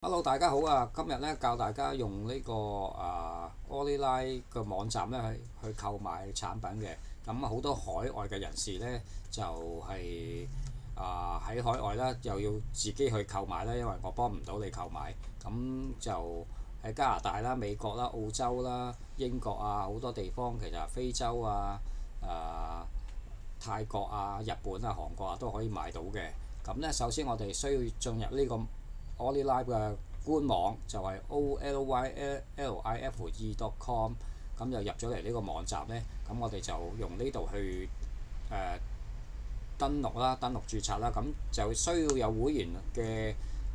Hello，大家好啊！今日咧教大家用呢個Online 嘅網站咧去購買產品嘅。咁好多海外嘅人士咧就係喺海外啦，又要自己去購買啦，因為我幫唔到你購買。咁就喺加拿大啦、美國啦、澳洲啦、英國啊好多地方，其實非洲啊、泰國啊、日本啊、韓國啊都可以買到嘅。咁咧，首先我哋需要進入呢個 Olylife 嘅官網，就係 olylife.com。咁就入咗嚟呢個網站呢，咁我哋就用呢度去登錄啦、登錄註冊啦。咁就需要有會員嘅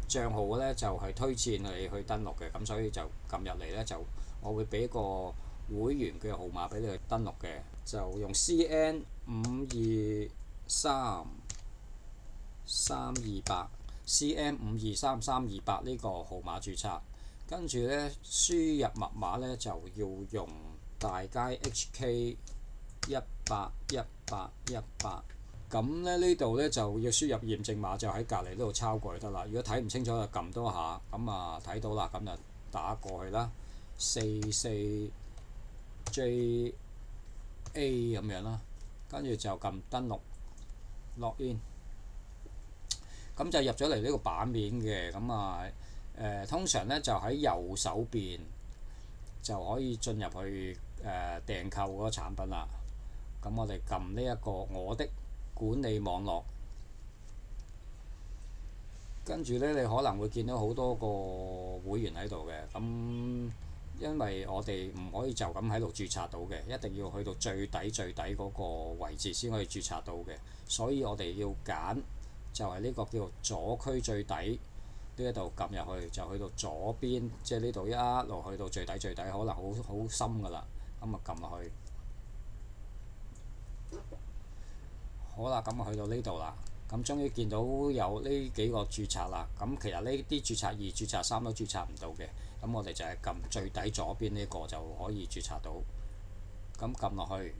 帳號呢，就係推薦你去登錄嘅。咁所以就撳入嚟呢，就我會俾個會員嘅號碼俾你去登錄嘅，就用 CN52332CN52332呢個號碼註冊。跟住呢，輸入密碼呢，就要用大街 HK 181818。咁咧呢度呢，就要輸入驗證碼，就喺隔離呢度抄過去得啦。如果睇唔清楚就撳多下，咁睇到啦，咁就打過去啦，44JA 咁樣啦。跟住就撳登錄 login。咁就入咗嚟呢個版面嘅。通常呢，就喺右手邊就可以進入去訂購嗰個產品啦。咁我哋撳呢一個我的管理網絡，跟住呢，你可能會見到好多個會員喺度嘅。咁因為我哋唔可以就咁喺度註冊到嘅，一定要去到最底最底嗰個位置先可以註冊到嘅。所以我哋要揀就係呢個叫做左區最底呢一度撳入去，就去到左邊，即係呢度一路去到最底最底，可能好深㗎啦。咁撳落去，好啦，咁去到呢度啦。咁終於見到有呢幾個註冊啦。咁其實呢啲註冊2、註冊3都註冊唔到嘅。咁我哋就係撳最底左邊呢個就可以註冊到。咁撳落去，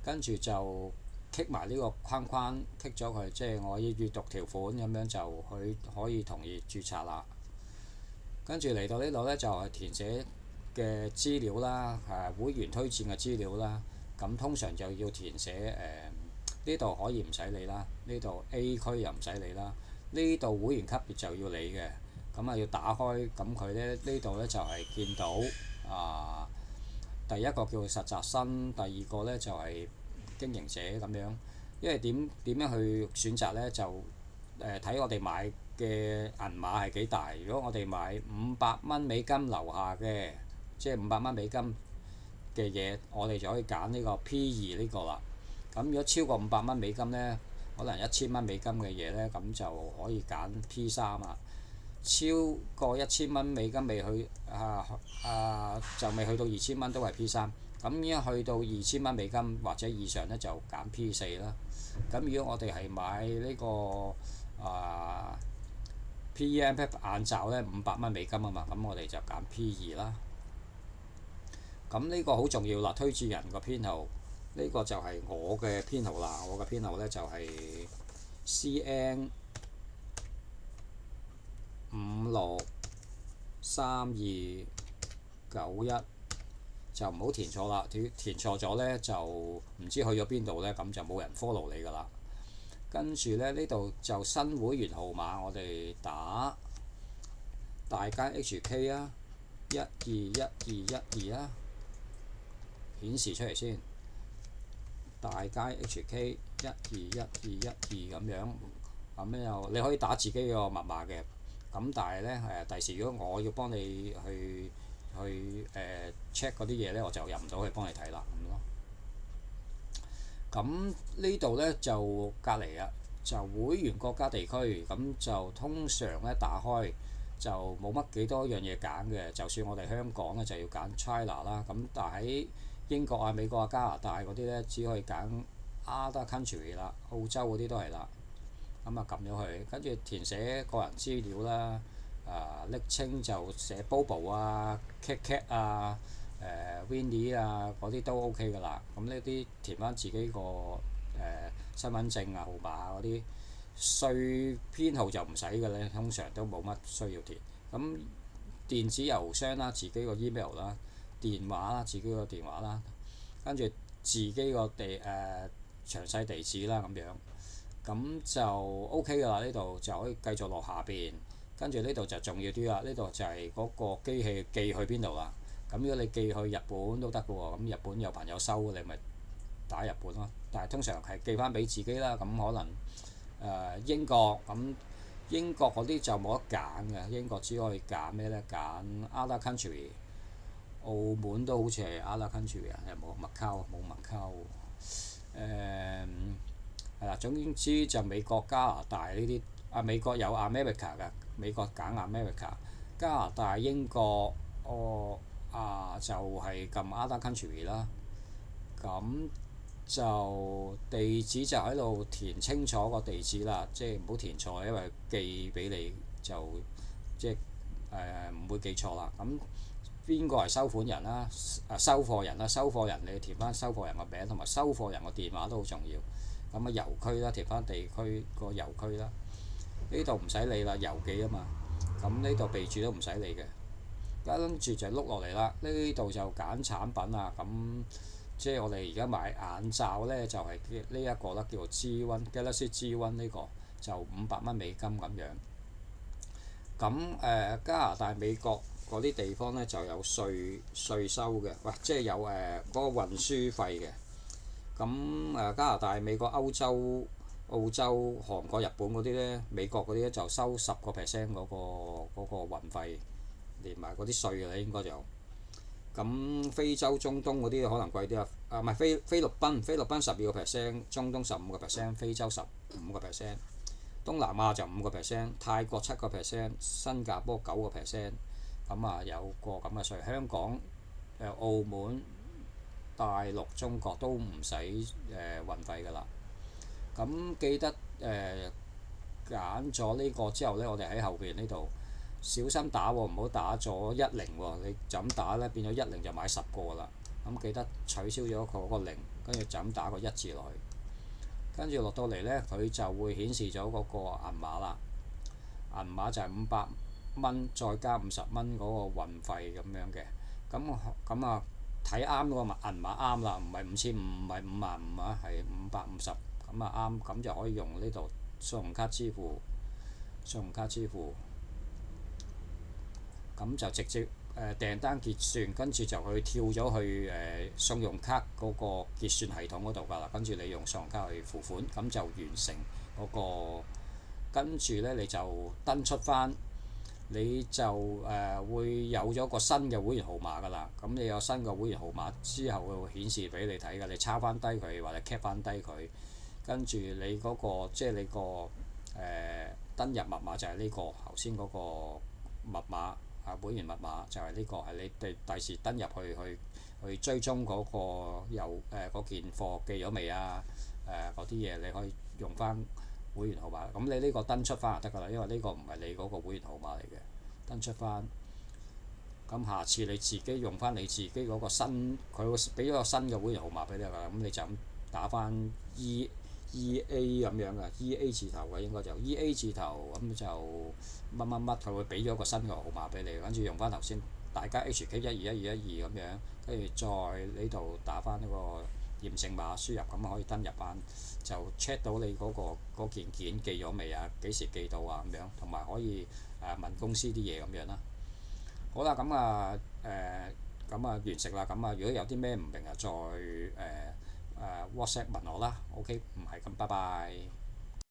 跟住就剔埋呢個框框，剔咗佢，即係我要閱讀條款咁樣就佢可以同意註冊啦。跟住嚟到呢度呢，就係填寫嘅資料啦，會員推薦嘅資料啦。咁通常就要填寫呢度可以唔使理啦，呢度 A 區又唔使理啦，呢度會員級別就要理嘅。要打開，咁佢呢度呢，就係見到第一個叫實習生，第二個呢就係經營者咁樣。因為點樣去選擇呢？就睇我哋買嘅銀碼係幾大。如果我哋買$500樓下嘅，即係$500嘅嘢，我哋就可以揀呢個 P2呢個啦。咁如果超過$500呢，可能$1000嘅嘢呢，咁就可以揀 P3啦。超過$1000未去就未去到2000都係 P3。咁依家去到$2000或者以上呢，就揀 P4啦。咁如果我哋係買呢個PEMF 眼罩呢，$500啊嘛，咁我哋就揀 P2啦。咁呢個好重要啦，推薦人個編號，呢個就係我嘅編號啦。我嘅編號呢，就係 CN563291，就唔好填錯啦。填錯咗呢，就唔知去咗邊度呢，咁就冇人 follow 你㗎啦。跟住呢，呢度就新會員號碼，我哋打大街 HK 啊，121212啊，顯示出嚟先。大街 HK 121212咁樣，咁又你可以打自己個密碼嘅。咁但係呢，第時如果我要幫你去check 嗰啲嘢呢，我就入唔到去幫你睇啦咁咯。咁呢度呢，就隔離啊，就會員國家地區，咁就通常呢，打開就冇乜幾多樣嘢揀嘅。就算我哋香港呢，就要揀 China 啦。咁但係喺英國啊、美國啊、加拿大嗰啲呢，只可以揀 Other Country 啦，澳洲嗰啲都係啦。撳咗佢，跟住填寫個人資料啦。昵稱就寫 Bobo 啊、Cat 啊、Winnie 啊嗰啲都 OK 㗎啦。咁呢啲填翻自己個身份證啊、號碼嗰啲稅編號就唔使嘅咧，通常都冇乜需要填。咁電子郵箱啦，自己個 email 啦，電話啦，自己個電話啦，跟住自己個詳細地址啦咁樣，咁就 OK 㗎啦。呢度就可以繼續落下邊，跟住呢度就重要啲啦。呢度就係嗰個機器寄去邊度啦。咁如果你寄去日本都得嘅喎，咁日本有朋友收你咪打日本咯。但係通常係寄翻俾自己啦。咁可能英國咁。英國嗰啲就冇得揀嘅，英國只可以揀咩呢？揀 other country。澳門都好似係 other country 啊，有冇Macau？冇Macau。係啦，總之就美國、加拿大呢啲美國有 America 㗎，美國揀 America。加拿大、英國，就係撳 other country 啦。咁就地址就喺度填清楚個地址啦，即係唔好填錯，因為寄俾你就即係唔會記錯啦。咁邊個係收款人啦？收貨人啦，收貨人你填翻收貨人個名同埋收貨人個電話都好重要。咁郵區啦，填翻地區個郵區啦。呢度唔使理啦，郵寄啊嘛。咁呢度備註都唔使理嘅。跟住就碌落嚟啦，呢度就揀產品啊。咁即係我哋而家買眼罩呢，就係呢一個啦，叫做 G1 Galaxy G1 呢個就$500美金咁樣。咁加拿大、美國嗰啲地方呢，就有稅收嘅，喂，即係有嗰個運輸費嘅。咁加拿大、美國、歐洲、澳洲、韓國、日本嗰啲呢，美國嗰啲呢就收10%嗰個運費，連埋嗰啲稅嘅啦，應該就。咁非洲、中東嗰啲可能貴啲啊，唔係菲律賓12%，中東15%，非洲15%，東南亞就5%，泰國7%，新加坡9%。咁有個咁嘅稅，香港、澳門、大陸、中國都唔使運費㗎啦。咁記得揀咗呢個之後呢，我哋喺後邊呢度小心打喎，唔好打咗10喎。你就咁打呢，變咗10就買10個啦。咁記得取消咗嗰個0，跟住就咁打個1字落去。跟住落到嚟呢，佢就會顯示咗嗰個銀碼啦。銀碼就係500蚊，再加50蚊嗰個運費咁樣嘅。咁睇啱嗰個銀碼啱啦，唔係5500，唔係55啊，係550。咁啱，咁就可以用呢度信用卡支付。咁就直接訂單結算，跟住就去跳咗去信用卡嗰個結算系統嗰度㗎啦。跟住你用信用卡去付款，咁就完成嗰個。跟住呢，你就登出翻，你就會有咗個新嘅會員號碼㗎啦。咁你有新嘅會員號碼之後，會顯示俾你睇㗎。你抄翻低佢或者 cap 翻低佢，跟住你嗰個即係你個登入密碼就係呢個頭先嗰個密碼。會員密碼就係呢個，係你哋第時登入去追蹤嗰個嗰件貨寄咗未啊？嗰啲嘢你可以用翻會員號碼。咁你呢個登出翻就得㗎啦，因為呢個唔係你嗰個會員號碼嚟嘅。登出翻，咁下次你自己用翻你自己嗰個新，佢會俾咗個新嘅會員號碼俾你㗎啦。咁你就咁打翻 EA 咁樣嘅 EA 字頭嘅應該就 EA 字頭，咁就乜乜乜，佢會俾咗個新嘅號碼俾你，跟住用翻頭先大家 HK121212咁樣，跟住再呢度打翻呢個驗證碼輸入，咁可以登入翻，就 check 到你嗰件件寄咗未啊？幾時寄到啊？咁樣，同埋可以問公司啲嘢咁樣啦。好啦，完成啦。如果有啲咩唔明啊，再WhatsApp 問我啦。OK，唔係咁，拜拜。